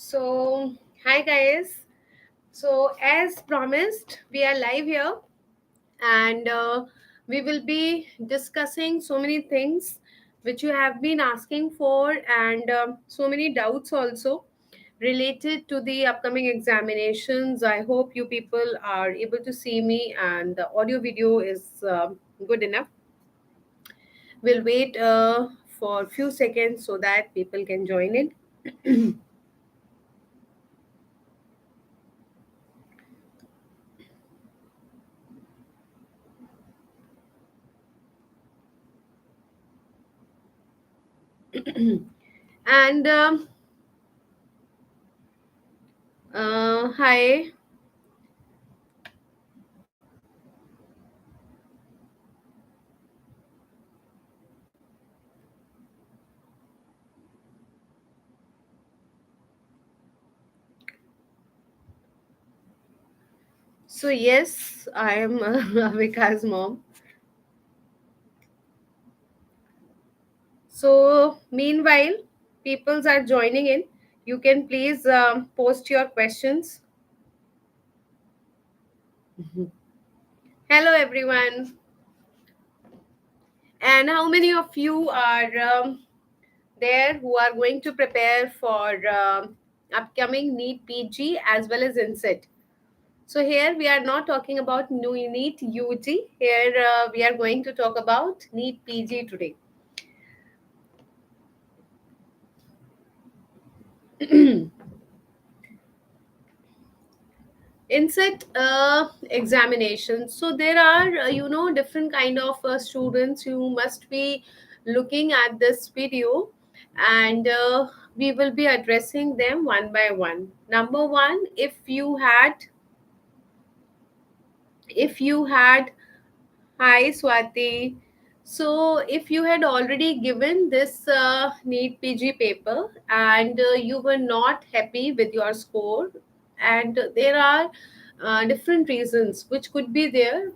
So, hi guys. So, as promised, we are live here and we will be discussing so many things which you have been asking for and so many doubts also related to the upcoming examinations. I hope you people are able to see me and the audio video is good enough. We'll wait for a few seconds so that people can join in. And hi. So yes, I am Avika's mom. So meanwhile, peoples are joining in. You can please post your questions. Mhm. Hello everyone. And how many of you are there who are going to prepare for upcoming NEET PG as well as INSET? So here we are not talking about new NEET UG. Here we are going to talk about NEET PG today. Inset examination. So there are different kind of students who must be looking at this video, and we will be addressing them one by one. Number one, if you had hi Swati. So if you had already given this NEET PG paper and you were not happy with your score, and there are different reasons which could be there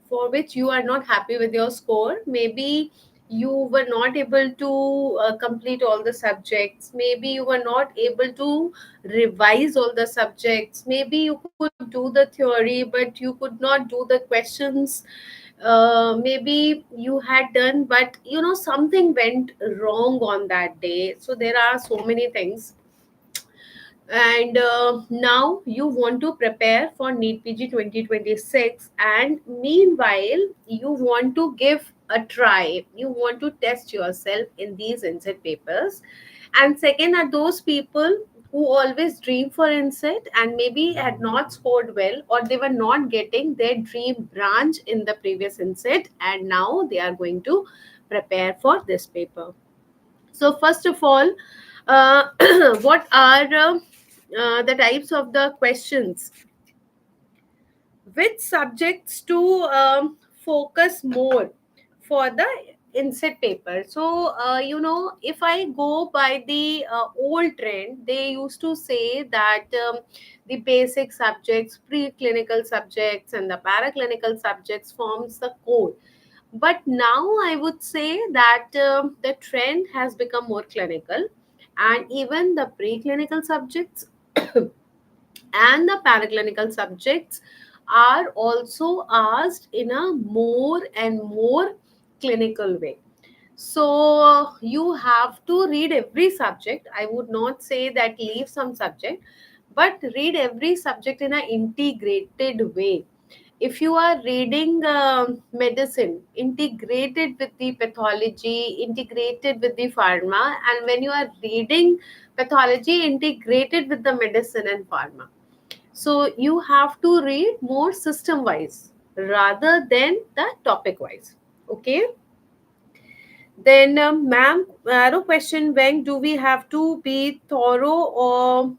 for which you are not happy with your score. Maybe you were not able to complete all the subjects. Maybe you were not able to revise all the subjects. Maybe you could do the theory, but you could not do the questions. Maybe you had done, but something went wrong on that day. So there are so many things, and now you want to prepare for NEET PG 2026, and meanwhile you want to give a try, you want to test yourself in these inset papers. And second are those people who always dream for inset and maybe had not scored well, or they were not getting their dream branch in the previous inset, and now they are going to prepare for this paper. So first of all, uh, what are the types of the questions? Which subjects to focus more for the inset paper? So if I go by the old trend, they used to say that the basic subjects, preclinical subjects, and the paraclinical subjects forms the core. But now I would say that the trend has become more clinical, and even the preclinical subjects and the paraclinical subjects are also asked in a more and more clinical way. So you have to read every subject. I would not say that leave some subject, but read every subject in an integrated way. If you are reading medicine, integrated with the pathology, integrated with the pharma, and when you are reading pathology, integrated with the medicine and pharma. So you have to read more system wise rather than the topic wise. Okay. Then, ma'am, arrow question: when do we have to be thorough or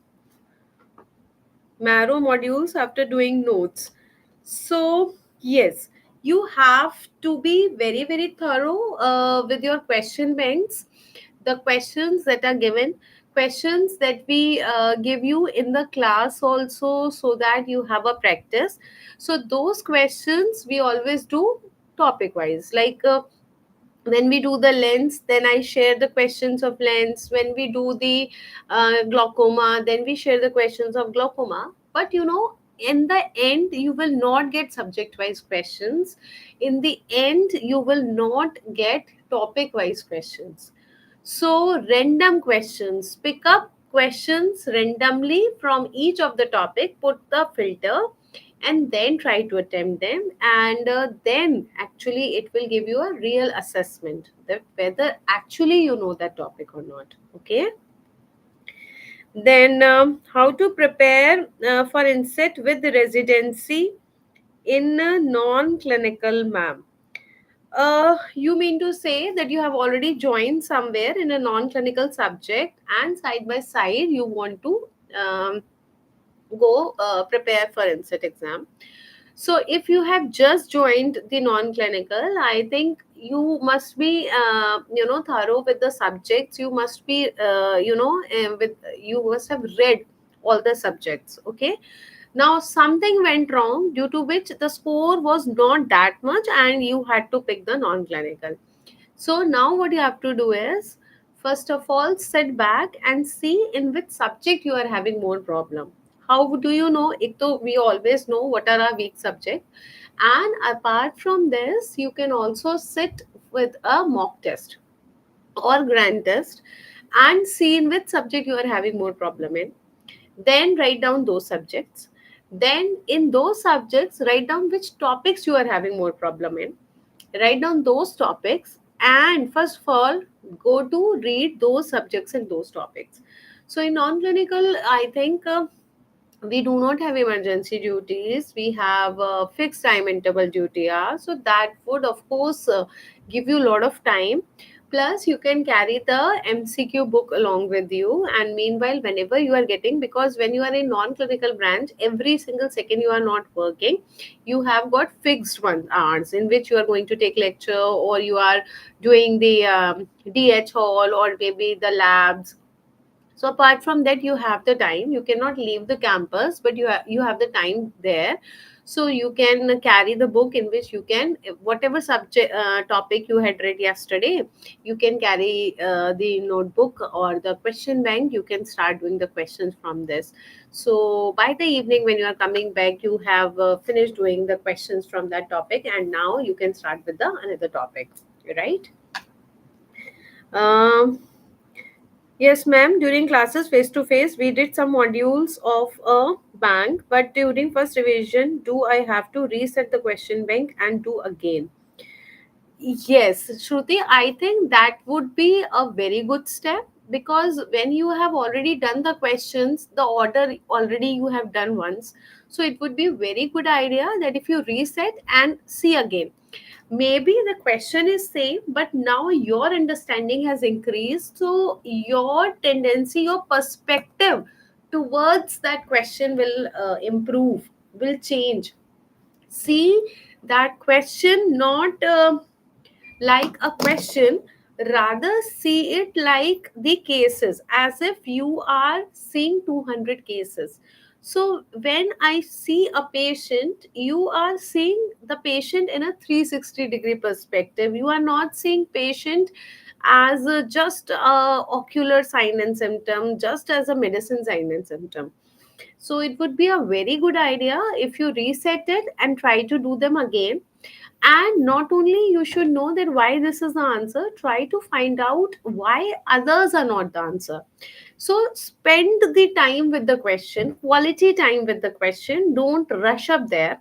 marrow modules after doing notes? So, yes, you have to be very, very thorough with your question banks. The questions that are given, questions that we give you in the class also, so that you have a practice. So, those questions we always do topic wise. Like, When we do the lens, then I share the questions of lens. When we do the glaucoma, then we share the questions of glaucoma. But in the end you will not get subject wise questions. In the end you will not get topic wise questions. So random questions, pick up questions randomly from each of the topic, put the filter, and then try to attempt them, and then actually it will give you a real assessment that whether actually you know that topic or not. Okay. Then how to prepare for inset with residency in a non-clinical, ma'am? You mean to say that you have already joined somewhere in a non-clinical subject, and side by side you want to go prepare for inset exam. So if you have just joined the non-clinical, I think you must be, thorough with the subjects. You must be, you must have read all the subjects. Okay. Now something went wrong due to which the score was not that much, and you had to pick the non-clinical. So now what you have to do is, first of all, sit back and see in which subject you are having more problem. How do you know? It to we always know what are our weak subject, and apart from this, you can also sit with a mock test or grand test and see in which subject you are having more problem in. Then write down those subjects. Then in those subjects, write down which topics you are having more problem in, write down those topics, and first of all go to read those subjects and those topics. So in non-clinical, I think we do not have emergency duties. We have fixed time interval duty hours, so that would of course give you a lot of time. Plus you can carry the MCQ book along with you, and meanwhile whenever you are getting, because when you are in non-clinical branch, every single second you are not working, you have got fixed 1 hours in which you are going to take lecture, or you are doing the DH hall, or maybe the labs. So apart from that, you have the time. You cannot leave the campus, but you have the time there. So you can carry the book in which you can, whatever subject topic you had read yesterday, you can carry the notebook or the question bank. You can start doing the questions from this. So by the evening when you are coming back, you have finished doing the questions from that topic, and now you can start with the another topic, right? Um, Yes, ma'am. During classes face to face, we did some modules of a bank, but during first revision, do I have to reset the question bank and do again? Yes, Shruti, I think that would be a very good step, because when you have already done the questions, the order already you have done once. So it would be a very good idea that if you reset and see again, maybe the question is same, but now your understanding has increased, so your tendency, your perspective towards that question will improve, will change. See that question not like a question, rather see it like the cases, as if you are seeing 200 cases. So when I see a patient, you are seeing the patient in a 360-degree perspective. You are not seeing patient as just a ocular sign and symptom, just as a medicine sign and symptom. So it would be a very good idea if you reset it and try to do them again. And not only you should know that why this is the answer, try to find out why others are not the answer. So spend the time with the question, quality time with the question, don't rush up there,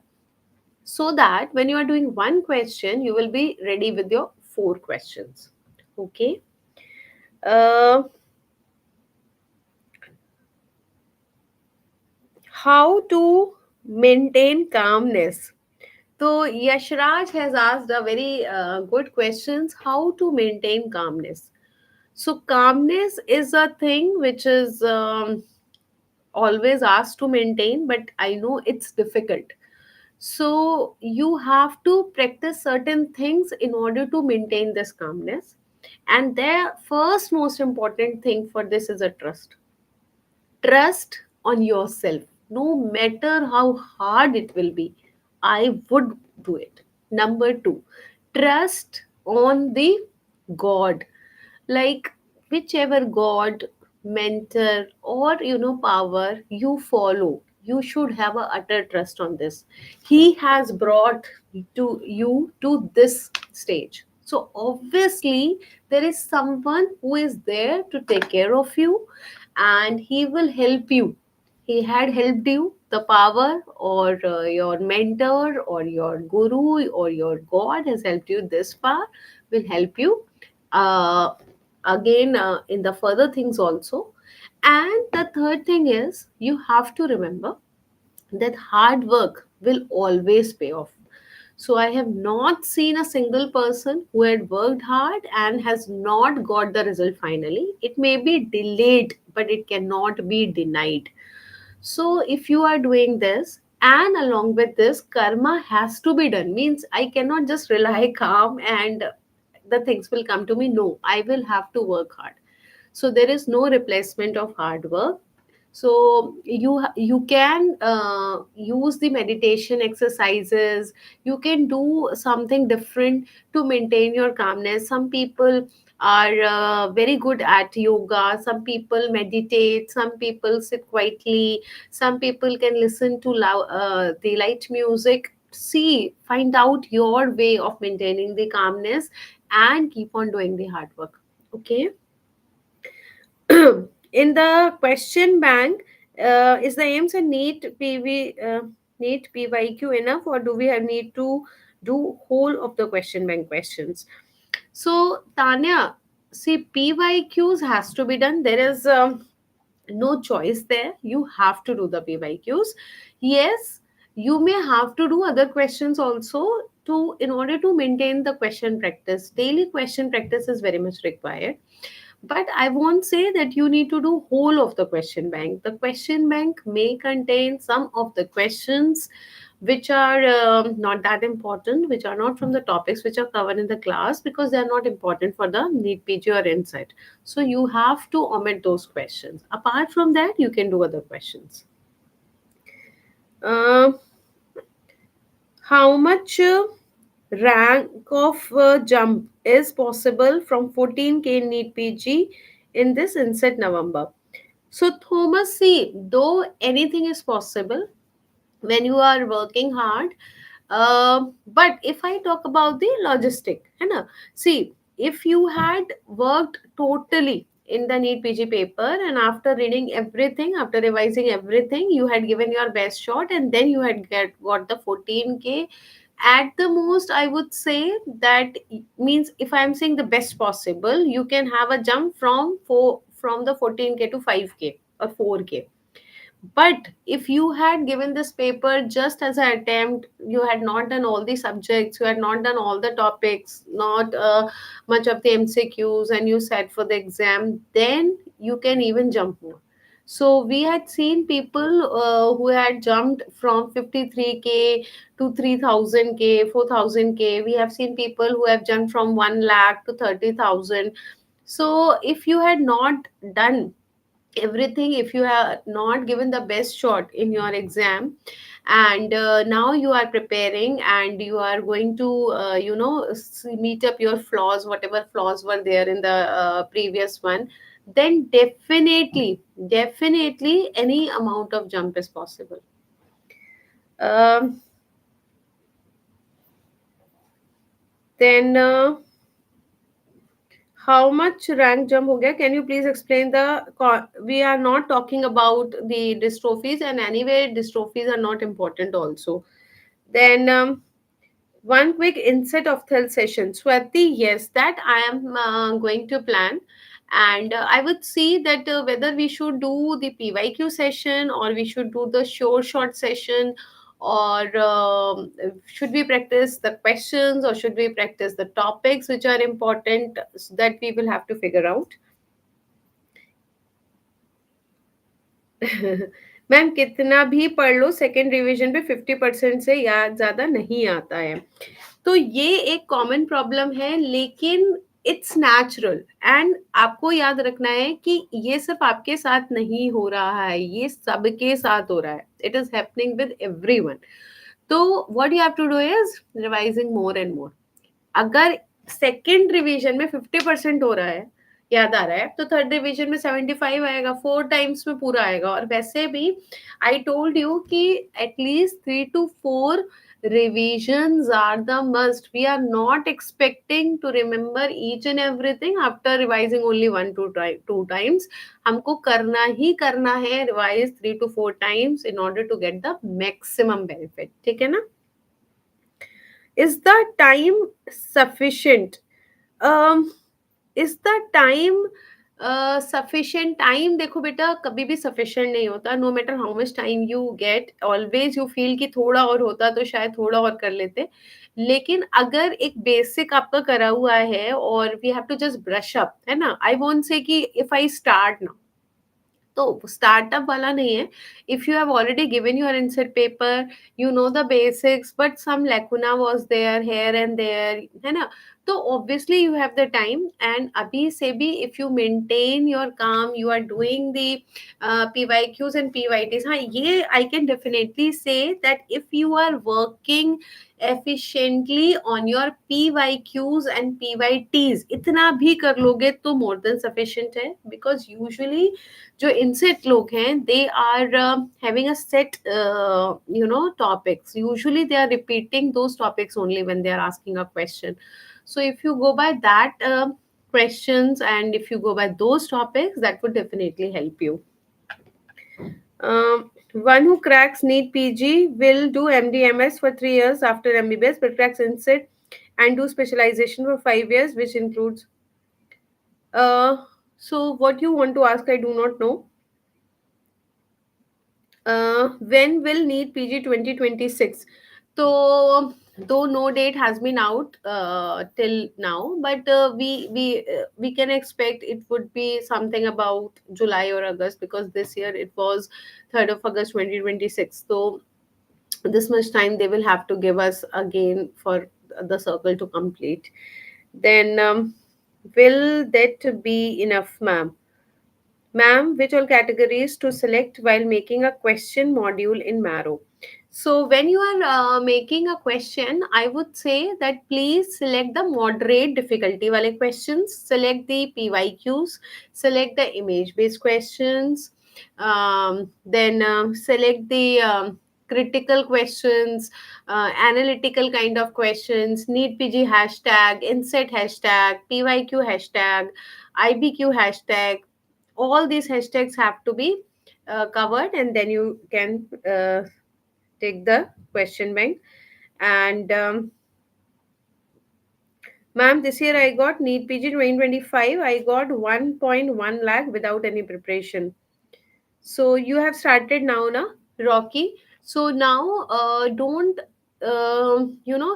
so that when you are doing one question you will be ready with your four questions. Okay. uh, how to maintain calmness? So Yashraj has asked a very good questions. How to maintain calmness? So calmness is a thing which is always asked to maintain, but I know it's difficult. So you have to practice certain things in order to maintain this calmness. And the first most important thing for this is a trust. Trust on yourself. No matter how hard it will be, I would do it. Number two, trust on the God, like whichever god, mentor, or power you follow, you should have a utter trust on this. He has brought to you to this stage, so obviously there is someone who is there to take care of you, and he will help you. He had helped you, the power, or your mentor or your guru or your god has helped you this far, will help you uh, again in the further things also. And the third thing is, you have to remember that hard work will always pay off. So I have not seen a single person who had worked hard and has not got the result finally. It may be delayed, but it cannot be denied. So if you are doing this, and along with this, karma has to be done. Means I cannot just rely calm and the things will come to me. No, I will have to work hard. So there is no replacement of hard work. So you can use the meditation exercises. You can do something different to maintain your calmness. Some people are very good at yoga, some people meditate, some people sit quietly, some people can listen to the light music. See, find out your way of maintaining the calmness and keep on doing the hard work. Okay. In the question bank, is the aims and neat PYQ enough, or do we have need to do whole of the question bank questions? So Tanya, see, PYQs has to be done. There is no choice there. You have to do the PYQs. Yes, you may have to do other questions also, to in order to maintain the question practice. Daily question practice is very much required, but I won't say that you need to do whole of the question bank. The question bank may contain some of the questions which are not that important, which are not from the topics which are covered in the class, because they are not important for the need PG or insight. So you have to omit those questions. Apart from that, you can do other questions. uh, how much rank of jump is possible from 14K need PG in this inset November? So, Thomas, see, though anything is possible when you are working hard, but if I talk about the logistic, है ना? See, if you had worked totally in the NEET PG paper, and after reading everything, after revising everything, you had given your best shot, and then you had got the 14K. At the most, I would say that means, if I'm saying the best possible, you can have a jump from the 14K to 5K or 4K. But if you had given this paper just as an attempt, you had not done all the subjects, you had not done all the topics, not much of the MCQs, and you sat for the exam, then you can even jump more. So we had seen people who had jumped from 53K to 3000K, 4000K. We have seen people who have jumped from 1 lakh to 30,000. So if you had not done everything, if you have not given the best shot in your exam, and now you are preparing and you are going to meet up your flaws, whatever flaws were there in the previous one, then definitely any amount of jump is possible. um, then how much rank jump हो गया? Can you please explain the we are not talking about the dystrophies, and anyway dystrophies are not important also. Then one quick insight of health session, Swati. Yes, that I am going to plan, and I would see that whether we should do the PYQ session, or we should do the sure short session, or should we practice the questions, or should we practice the topics which are important, that we will have to figure out. Ma'am कितना भी पढ़ लो, second revision पे 50% से याद ज्यादा नहीं आता है. तो ये एक कॉमन प्रॉब्लम है, लेकिन इट्स नेचुरल. एंड आपको याद रखना है कि ये सिर्फ आपके साथ नहीं हो रहा है, ये सबके साथ हो रहा है. It is happening with everyone. तो what you have to do is revising more and more. अगर सेकेंड रिवीजन में 50% हो रहा है, याद आ रहा है, तो थर्ड रिवीजन में 75 आएगा, 4 टाइम्स में पूरा आएगा। और वैसे भी आई टोल्ड यू कि at least 3 to 4 revisions are the must. We are not expecting to remember each and everything after revising only 1 to 2 times. हमको करना ही करना है revise 3 to 4 times in order to get the maximum benefit. ठीक है ना? Is the time sufficient? um, is the time sufficient? Time देखो बेटा, कभी भी सफिशिएंट नहीं होता। No matter how much time you get, always you feel कि थोड़ा और होता तो शायद थोड़ा और कर लेते। लेकिन अगर एक बेसिक आपका करा हुआ है और we have to just brush up, है ना, आई वोंट से कि इफ आई स्टार्ट ना, तो स्टार्टअप वाला नहीं है। If you have already given your answer paper, you know the basics, but some lacuna was there here and there, है ना, तो obviously you have the time. And अभी से भी इफ यू मेंटेन योर काम, you are doing the PYQs and PYTs, हाँ ये I can definitely say that if you are working efficiently on your PYQs and PYTs, इतना भी कर लोगे तो more than sufficient है। because usually जो इनसेट लोग हैं, they are having a set topics, usually they are repeating those topics only when they are asking a question. So if you go by that questions and if you go by those topics, that would definitely help you. One who cracks NEET PG will do MDMS for 3 years after MBBS, but cracks INSET and do specialization for 5 years, which includes. So, what you want to ask, I do not know. When will NEET PG 2026? So, though no date has been out till now, but we can expect it would be something about July or August, because this year it was 3rd of August 2026. So this much time they will have to give us again for the circle to complete. Then will that be enough, ma'am? Ma'am, which all categories to select while making a question module in Marrow? So, when you are making a question, I would say that please select the moderate difficulty wale questions, select the PYQs, select the image based questions, then select the critical questions, analytical kind of questions, NEET PG hashtag, INSET hashtag, PYQ hashtag, IBQ hashtag. All these hashtags have to be covered, and then you can take the question bank. And ma'am, this year I got NEET PG 2025, I got 1.1 lakh without any preparation. So you have started now, na, Rocky? So now don't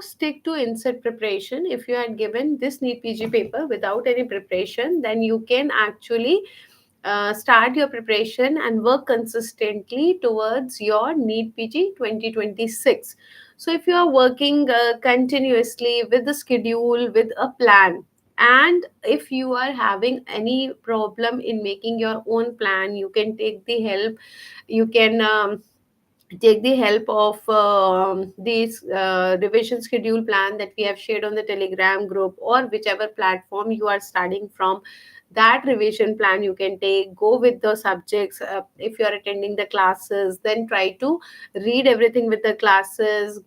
stick to inset preparation. If you had given this NEET PG paper without any preparation, then you can actually start your preparation and work consistently towards your NEET PG 2026. So, if you are working continuously with the schedule, with a plan, and if you are having any problem in making your own plan, you can take the help. You can take the help of this revision schedule plan that we have shared on the Telegram group, or whichever platform you are studying from. That revision plan you can take, go with the subjects. If you are attending the classes, then try to read everything with the classes,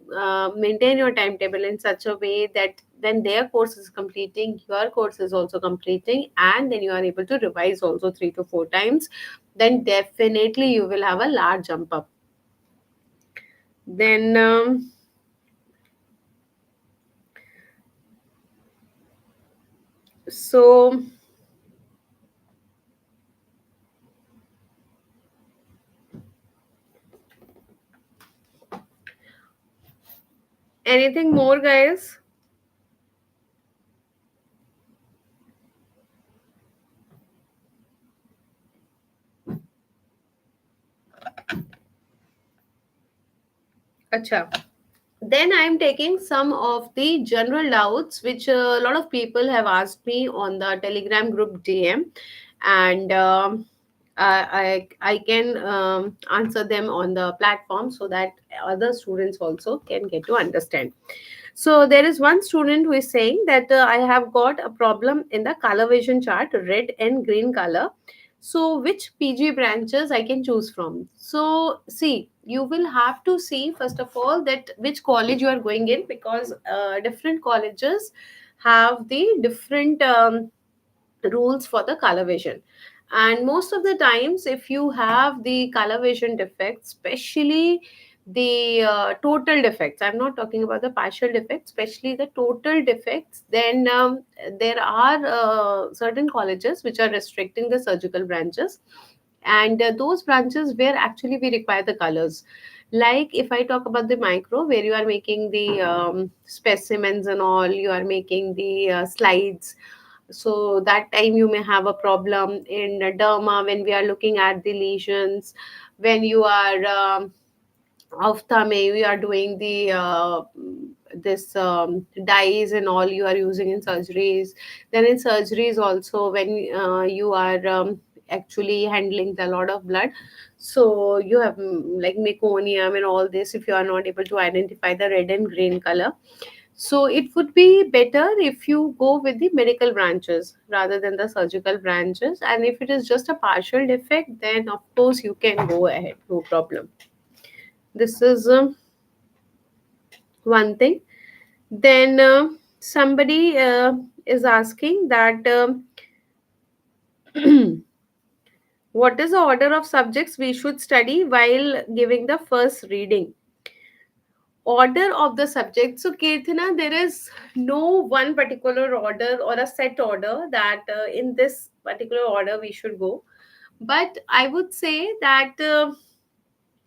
maintain your timetable in such a way that when their course is completing, your course is also completing, and then you are able to revise also 3 to 4 times. Then definitely you will have a large jump up. Then so anything more, guys? Acha. Then I am taking some of the general doubts which a lot of people have asked me on the Telegram group DM, and I can answer them on the platform so that other students also can get to understand. So there is one student who is saying that I have got a problem in the color vision chart, red and green color. So which PG branches I can choose from? So see, you will have to see first of all that which college you are going in, because different colleges have the different rules for the color vision. And most of the times if you have the color vision defects, especially the total defects, I'm not talking about the partial defects, especially the total defects, then there are certain colleges which are restricting the surgical branches, and those branches where actually we require the colors. Like if I talk about the micro, where you are making the specimens and all, you are making the slides, so that time you may have a problem in derma when we are looking at the lesions. When you are ophthalmic, we are doing the this dyes and all you are using in surgeries. Then in surgeries also, when you are actually handling the lot of blood, so you have like meconium and all this, if you are not able to identify the red and green color, so it would be better if you go with the medical branches rather than the surgical branches. And if it is just a partial defect, then of course you can go ahead, no problem. This is one thing. Then somebody is asking that what is the order of subjects we should study while giving the first reading? Order of the subject. So, Kirthana, there is no one particular order or a set order that in this particular order we should go. But I would say that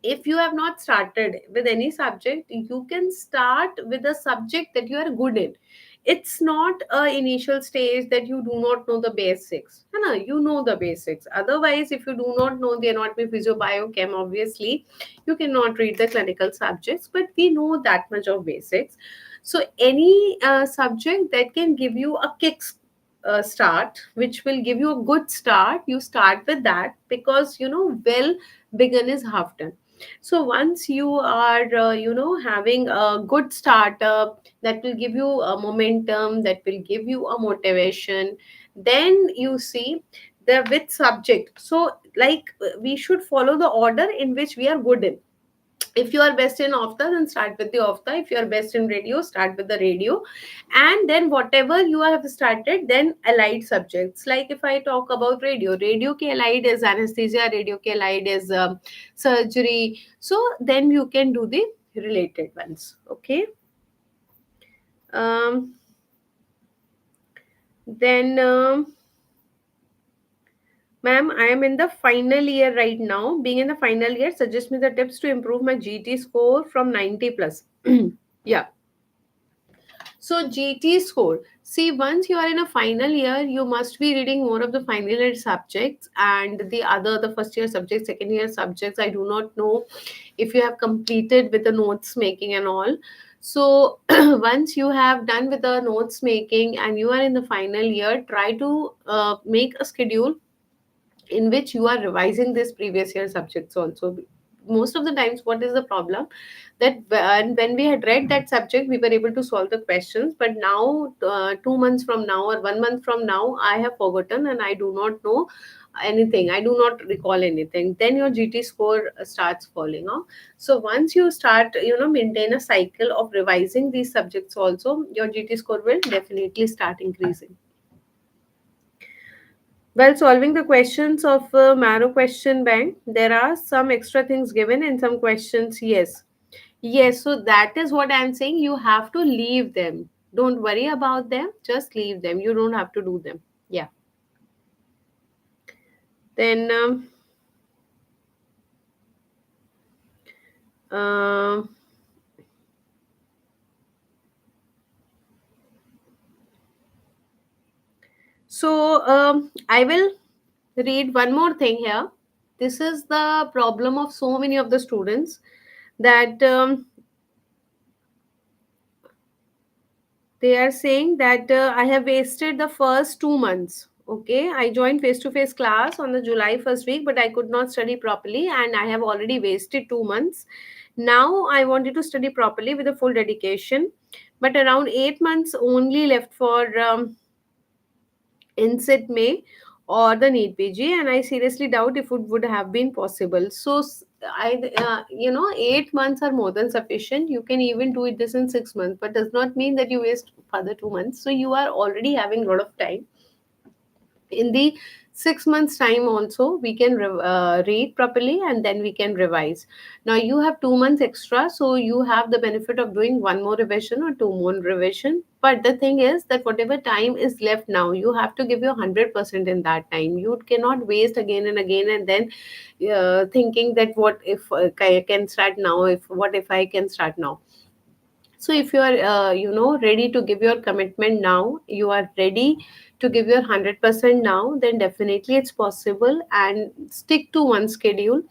if you have not started with any subject, you can start with a subject that you are good in. It's not a initial stage that you do not know the basics. No, no, you know the basics. Otherwise, if you do not know the anatomy, physio, biochem, obviously you cannot read the clinical subjects. But we know that much of basics. So any subject that can give you a kick start, which will give you a good start, you start with that, because well begun is half done. So once you are having a good startup that will give you a momentum, that will give you a motivation, then you see the with subject. So like we should follow the order in which we are good in. If you are best in ophtha, then start with the ophtha. If you are best in radio, start with the radio. And then whatever you have started, then allied subjects. Like if I talk about radio, radio ke allied is anesthesia, radio ke allied is surgery. So then you can do the related ones. Okay. um, then Ma'am, I am in the final year right now. Being in the final year, suggest me the tips to improve my GT score from 90 plus. Yeah. So GT score. See, once you are in a final year, you must be reading more of the final year subjects, and the first year subjects, second year subjects. I do not know if you have completed with the notes making and all. So once you have done with the notes making and you are in the final year, try to make a schedule in which you are revising this previous year subjects also. Most of the times what is the problem, that when we had read that subject we were able to solve the questions, but now 2 months from now or 1 month from now I have forgotten and I do not know anything, I do not recall anything, then your GT score starts falling off. So once you start maintain a cycle of revising these subjects also, your GT score will definitely start increasing. While solving the questions of Marrow question bank, there are some extra things given in some questions. Yes. Yes. So that is what I'm saying. You have to leave them. Don't worry about them. Just leave them. You don't have to do them. Yeah. Then, um I will read one more thing here. This is the problem of so many of the students, that they are saying that I have wasted the first 2 months. Okay, I joined face to face class on the July first week, but I could not study properly, and I have already wasted 2 months. Now I wanted to study properly with a full dedication. but around 8 months only left for inset May or the NEET PG, and I seriously doubt if it would have been possible. So, you know, 8 months are more than sufficient. You can even do it this in 6 months, but does not mean that you waste further 2 months. So, you are already having a lot of time. In the 6 months time also we can read properly, and then we can revise. Now you have 2 months extra, so you have the benefit of doing one more revision or two more revision. But the thing is that whatever time is left now, you have to give your 100% in that time. You cannot waste again and again, and then thinking that what if I can start now, if what if I can start now. So if you are ready to give your commitment now, you are ready to give your 100% now, then definitely it's possible, and stick to one schedule.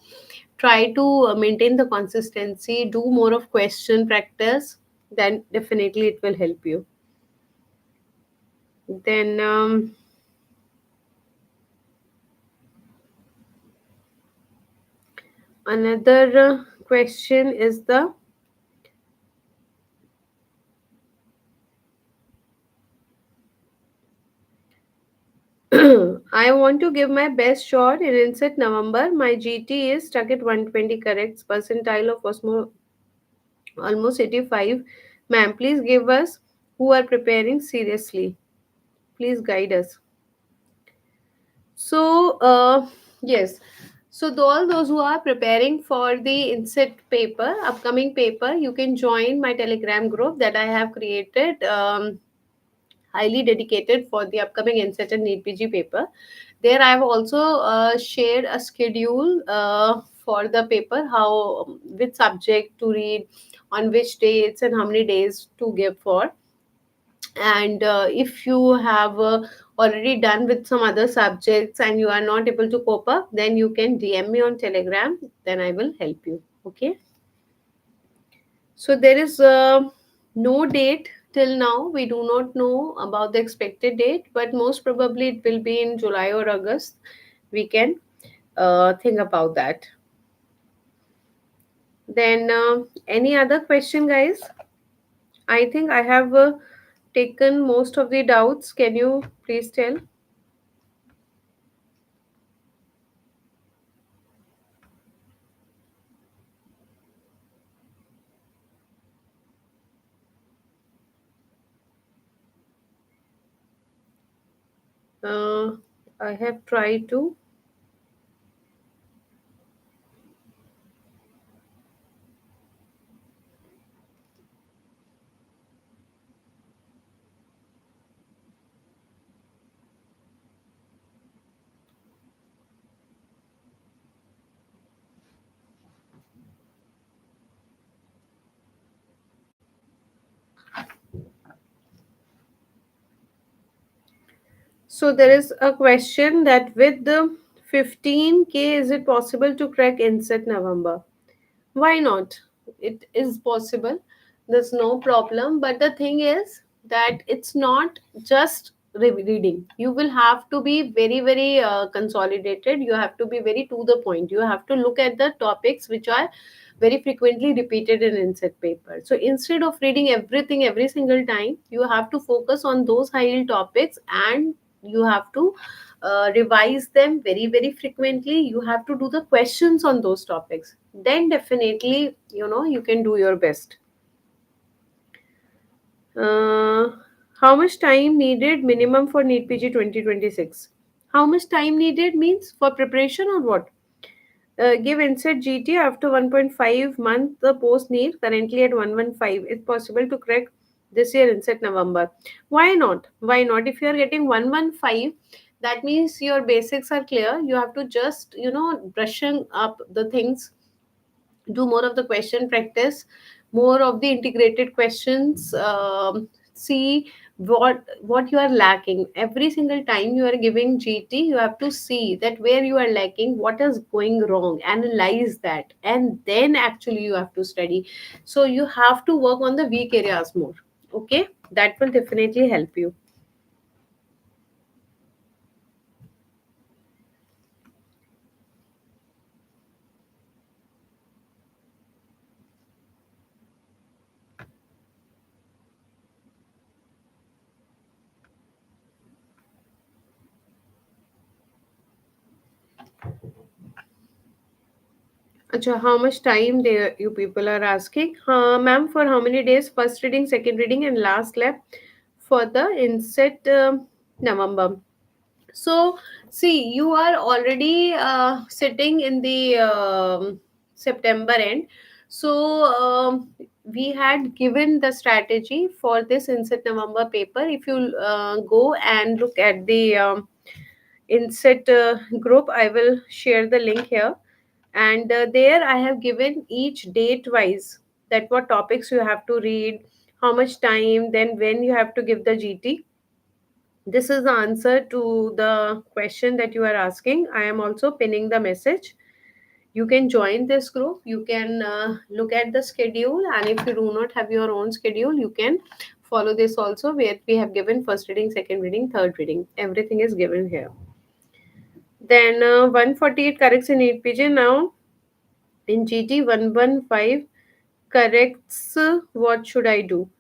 Try to maintain the consistency, do more of question practice, then definitely it will help you. Then another question is the I want to give my best shot in inset November. My GT is stuck at 120 correct percentile of Osmo, almost 85. Ma'am, please give us who are preparing seriously. Please guide us. So, yes. So, all those who are preparing for the inset paper, upcoming paper, you can join my Telegram group that I have created. Highly dedicated for the upcoming NSET and NEET PG paper. There, I have also shared a schedule for the paper, how which subject to read, on which dates, and how many days to give for. And if you have already done with some other subjects and you are not able to cope up, then you can DM me on Telegram. Then I will help you. Okay. So there is no date till now. We do not know about the expected date, but most probably it will be in July or August. We can think about that. Then any other question, guys? I think I have taken most of the doubts. Can you please tell? Uh, I have tried to. So there is a question that with the 15K, is it possible to crack INSET November? Why not? It is possible. There's no problem. But the thing is that it's not just reading. You will have to be very, very consolidated. You have to be very to the point. You have to look at the topics which are very frequently repeated in inset paper. So instead of reading everything every single time, you have to focus on those high yield topics, and you have to revise them very, very frequently. You have to do the questions on those topics. Then definitely, you can do your best. uh, how much time needed minimum for NEET PG 2026? How much time needed means for preparation or what? Give insert GT after 1.5 month the post NEET currently at 115. It's possible to crack this year insert November. Why not? Why not? If you are getting 115, that means your basics are clear. You have to just brushing up the things, do more of the question practice, more of the integrated questions. See what you are lacking every single time you are giving GT. You have to see that where you are lacking, what is going wrong, analyze that, and then actually you have to study. So you have to work on the weak areas more. Okay, that will definitely help you. Acha, how much time they you people are asking? Ma'am, for how many days? First reading, second reading, and last lab for the inset November. So, see, you are already sitting in the September end. So, we had given the strategy for this Inset November paper. If you go and look at the Inset group, I will share the link here. And there I have given each date wise that what topics you have to read, how much time, then when you have to give the GT. This is the answer to the question that you are asking. I am also pinning the message. You can join this group. You can look at the schedule, and if you do not have your own schedule, you can follow this also, where we have given first reading, second reading, third reading. Everything is given here. Then 148 corrects in 8 PJ. Now in GT 115 corrects. What should I do?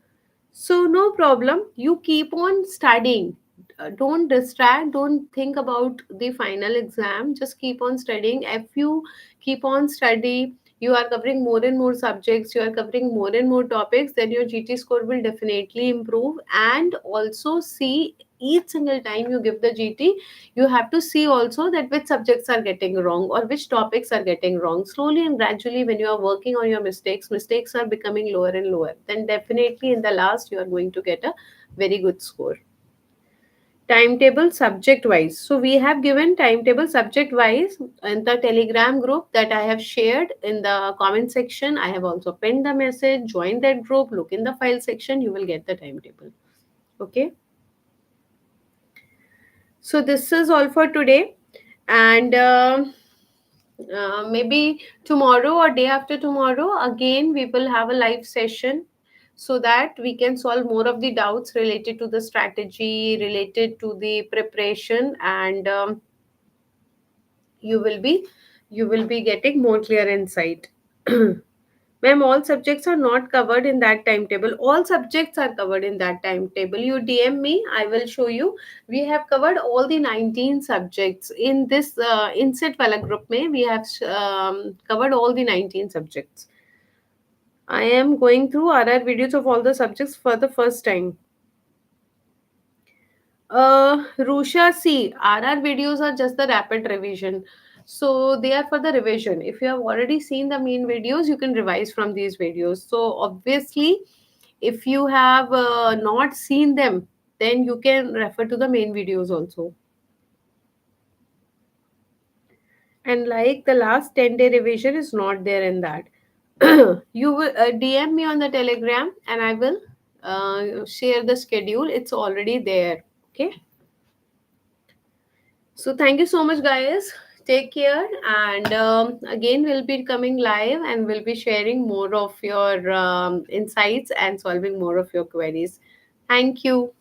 So, no problem. You keep on studying. Don't distract. Don't think about the final exam. Just keep on studying. If you keep on study, you are covering more and more subjects. You are covering more and more topics. Then your GT score will definitely improve. And also see each single time you give the GT, you have to see also that which subjects are getting wrong or which topics are getting wrong. Slowly and gradually, when you are working on your mistakes are becoming lower and lower, then definitely in the last you are going to get a very good score. Timetable subject wise, so we have given timetable subject wise in the Telegram group that I have shared in the comment section. I have also pinned the message. Join that group, look in the file section, you will get the timetable. Okay, so this is all for today. And maybe tomorrow or day after tomorrow again we will have a live session, so that we can solve more of the doubts related to the strategy, related to the preparation. And you will be you will be getting more clear insight. Ma'am, all subjects are not covered in that timetable. All subjects are covered in that timetable. You DM me, I will show you. We have covered all the 19 subjects in this inset wala group. Mein, we have covered all the 19 subjects. I am going through RR videos of all the subjects for the first time. Rusha, see, RR videos are just the rapid revision. So they are for the revision. If you have already seen the main videos, you can revise from these videos. So obviously, if you have not seen them, then you can refer to the main videos also. And like the last 10-day revision is not there in that. You will DM me on the Telegram, and I will share the schedule. It's already there. Okay. So thank you so much, guys. Take care, and again we'll be coming live, and we'll be sharing more of your insights and solving more of your queries. Thank you.